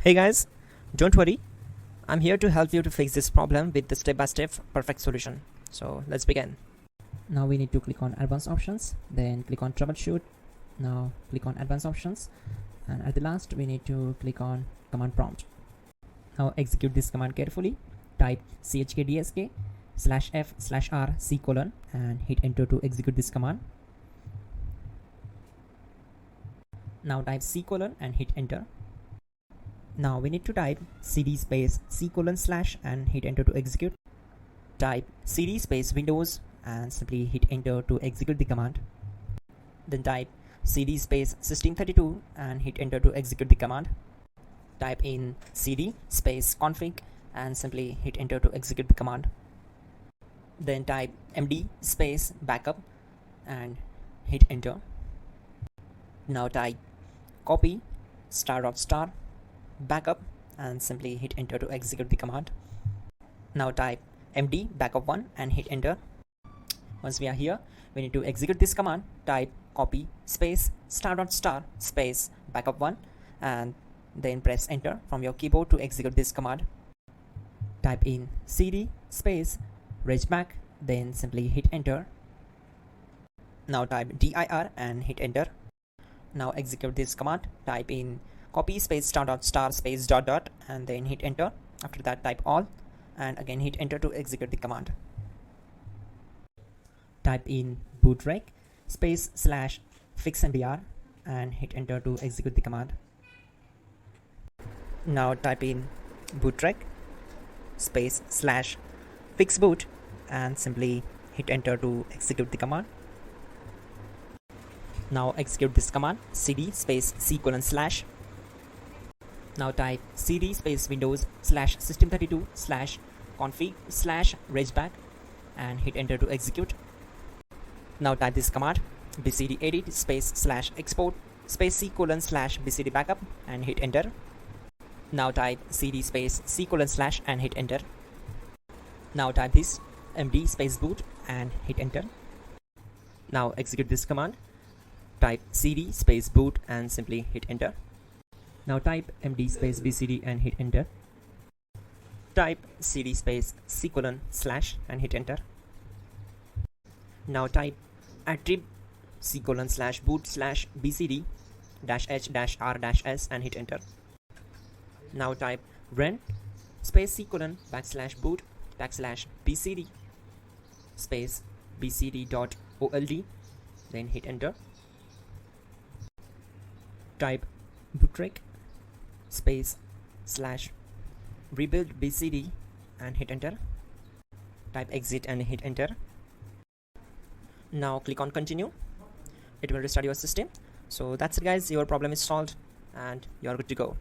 Hey guys, don't worry, I'm here to help you to fix this problem with the step-by-step perfect solution. So let's begin. Now we need to click on advanced options, then click on troubleshoot. Now click on advanced options, and at the last we need to click on command prompt. Now execute this command carefully. Type chkdsk/f/r/c:, and hit enter to execute this command. Now type c:, and hit enter. Now we need to type cd space c:/ and hit enter to execute. Type cd space Windows and simply hit enter to execute the command. Then type cd space system32 and hit enter to execute the command. Type in cd space config and simply hit enter to execute the command. Then type md space backup and hit enter. Now type copy *** backup and simply hit enter to execute the command. Now type md backup1 and hit enter. Once we are here, we need to execute this command. Type copy space *** space backup1 and then press enter from your keyboard to execute this command. Type in cd space regback, then simply hit enter. Now type dir and hit enter. Now execute this command. Type in copy space *** space ... and then hit enter. After that type all and again hit enter to execute the command. Type in bootrec space /fixmdr and hit enter to execute the command. Now type in bootrec space /fixboot and simply hit enter to execute the command. Now execute this command cd space c:/. Now type cd space Windows /system32/config/regback and hit enter to execute. Now type this command bcd edit space /export space c:/ bcd backup and hit enter. Now type cd space c:/ and hit enter. Now type this md space boot and hit enter. Now execute this command. Type cd space boot and simply hit enter. Now type md space bcd and hit enter. Type cd space c:/ and hit enter. Now type attrib c:/boot/bcd -h-r-s and hit enter. Now type run space c:/boot \bcd space bcd.old, then hit enter. Type bootrec space /rebuild bcd and hit enter. Type exit and hit enter. Now click on continue. It will restart your system. So that's it guys, your problem is solved and you are good to go.